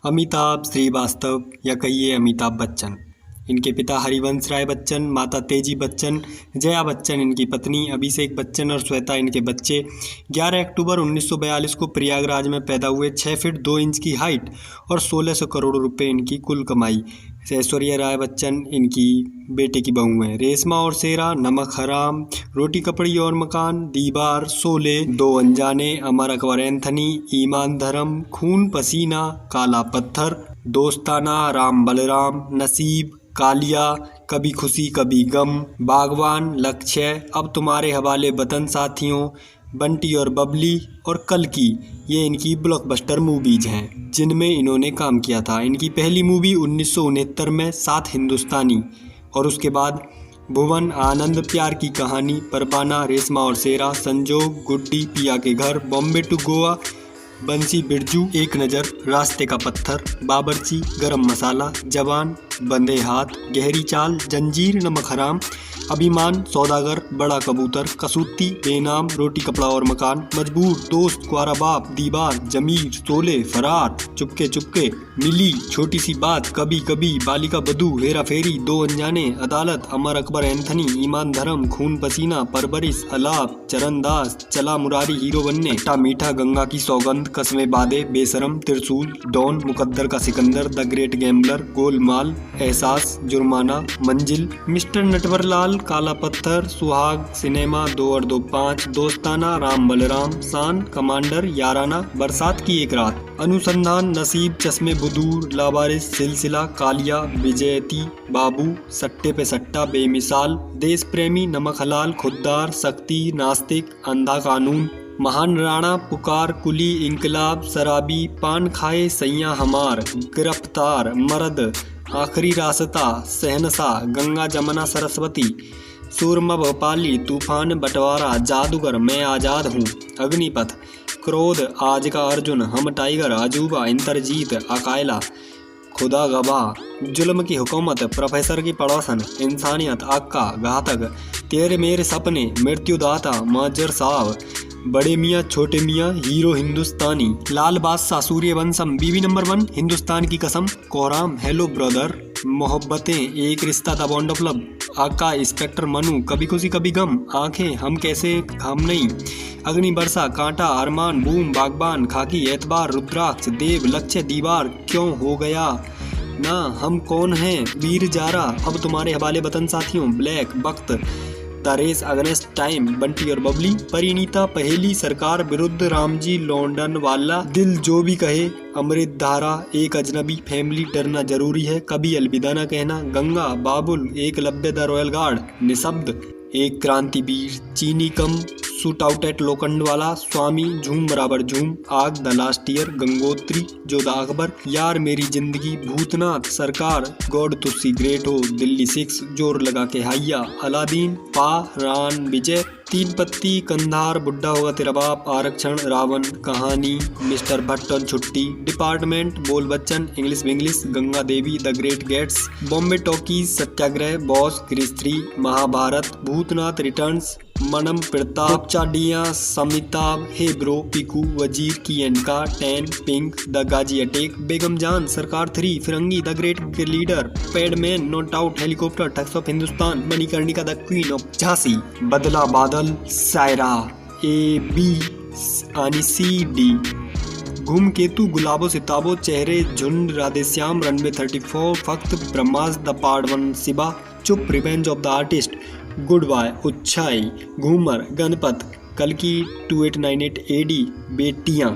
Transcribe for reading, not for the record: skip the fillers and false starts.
अमिताभ श्रीवास्तव या कहिए अमिताभ बच्चन। इनके पिता हरिवंश राय बच्चन, माता तेजी बच्चन, जया बच्चन इनकी पत्नी, अभिषेक बच्चन और श्वेता इनके बच्चे। 11 अक्टूबर 1942 को प्रयागराज में पैदा हुए। 6 फीट 2 इंच की हाइट और 1600 करोड़ रुपए इनकी कुल कमाई। ऐश्वर्या राय बच्चन इनकी बेटे की बहू हैं। रेशमा और शेरा, नमक हराम, रोटी कपड़ी और मकान, दीवार, शोले, दो अनजाने, अमर अकबर एंथनी, ईमान धर्म, खून पसीना, काला पत्थर, दोस्ताना, राम बलराम, नसीब, कालिया, कभी खुशी कभी गम, बागवान, लक्ष्य, अब तुम्हारे हवाले वतन साथियों, बंटी और बबली और कल की, ये इनकी ब्लॉकबस्टर मूवीज हैं जिनमें इन्होंने काम किया था। इनकी पहली मूवी 1969 में 7 हिंदुस्तानी और उसके बाद भुवन, आनंद, प्यार की कहानी, परवाना, रेशमा और शेरा, संजोग, गुड्डी, पिया के घर, बॉम्बे टू गोवा, बंसी बिरजू, एक नज़र, रास्ते का पत्थर, बाबरची, गरम मसाला, जवान, बंधे हाथ, गहरी चाल, जंजीर, नमक हराम, अभिमान, सौदागर, बड़ा कबूतर, कसूती, बेनाम, रोटी कपड़ा और मकान, मजबूर, दोस्त, क्वारा बाप, दीवार, जमीर, शोले, फरार, चुपके चुपके, मिली, छोटी सी बात, कभी कभी, बालिका बधू, हेरा फेरी, दो अनजाने, अदालत, अमर अकबर एंथनी, ईमान धर्म, खून पसीना, परवरिश, अलाप, चरणदास, चला मुरारी हीरो बनने, खट्टा मीठा, गंगा की सौगंध, कस्मे बादे, बेशरम, त्रिशूल, डॉन, मुकद्दर का Sikandar, the great gambler, Golmaal, एहसास, जुर्माना, मंजिल, मिस्टर नटवरलाल, काला पत्थर, सुहाग, सिनेमा, 2 और 2 5, दोस्ताना, राम बलराम, शान, कमांडर, याराना, बरसात की एक रात, अनुसंधान, नसीब, चश्मे बुदूर, लावारिस, सिलसिला, कालिया, विजयती, बाबू, सट्टे पे सट्टा, बेमिसाल, देश प्रेमी, नमक हलाल, खुददार, शक्ति, नास्तिक, अंधा कानून, महान राणा, पुकार, कुली, इंकलाब, शराबी, पान खाए, सैया हमार, गिरफ्तार, मर्द, आखिरी रास्ता, शहनशाह, गंगा जमुना सरस्वती, सूरमा भोपाली, तूफान, बंटवारा, जादूगर, मैं आज़ाद हूँ, अग्निपथ, क्रोध, आज का अर्जुन, हम टाइगर, अजूबा, इंद्रजीत, अकायला, खुदा गवाह, जुल्म की हुकूमत, प्रोफेसर की पड़ोसन, इंसानियत, अक्का, घातक, तेरे मेरे सपने, मृत्युदाता, माजर साहब, बड़े मियाँ छोटे मियाँ, हीरो हिंदुस्तानी, लाल बादशाह, सूर्यवंशम, बीवी नंबर 1, हिंदुस्तान की कसम, कोहराम, हेलो ब्रदर, मोहब्बतें, एक रिश्ता, द बॉन्ड ऑफ लव, आका, इंस्पेक्टर मनु, कभी खुशी कभी गम, आंखें, हम कैसे हम नहीं, अग्नि वर्षा, कांटा, अरमान, बूम, बागबान, खाकी, एतबार, रुद्राक्ष, देव, लक्ष्य, दीवार, क्यों हो गया ना, हम कौन हैं, वीर जारा, अब तुम्हारे हवाले वतन साथियों, black, Waqt, the race against time, Bunty aur Babli, Parineeta, पहेली, सरकार विरुद्ध, रामजी, लॉन्डन वाला, दिल जो भी कहे, अमृत धारा, एक अजनबी, फैमिली, डरना जरूरी है, कभी अलविदा न कहना, गंगा, बाबुल, एकलव्य, द रॉयल गार्ड, निशब्द, एक क्रांतिवीर, चीनी कम, शूट आउट एट लोखंडवाला, स्वामी, झूम बराबर झूम, आग, the last year, Gangotri, Jodha Akbar, यार मेरी जिंदगी, भूतनाथ, सरकार, गॉड तुस्सी ग्रेट हो, दिल्ली 6, जोर लगा के हैया, अलादीन, पा, रान, विजय, 3 पत्ती, कंधार, बुड्ढा होगा तेरा बाप, आरक्षण, रावण, कहानी, मिस्टर भट्ट और Chhutti, department, Bol Bachchan, English Vinglish, Ganga Devi, the great Gatsby, Bombay talkies, Satyagraha, boss, Krrish 3, Mahabharat, Bhoothnath returns, Manam Pratap, चाडिया, Shamitabh, hey bro, Piku, Wazir Ki and Ka, 10, pink, the Ghazi attack, Begum Jaan, Sarkar 3, Firangi, the great leader, padman, not out, helicopter, thugs of Hindustan, Manikarnika, the queen of Jhansi, Badla बादल, सायरा, AB यानी CD, धूमकेतु, गुलाबो सिताबो, चेहरे, झुंड, राधेश्याम, रनवे 34, फक्त, ब्रह्मास्त्र, the part 1, Shiva, Chup, revenge of the artist, goodbye, Uunchai, Ghoomer, Ganapath, कल्कि 2898 AD, बेटियां।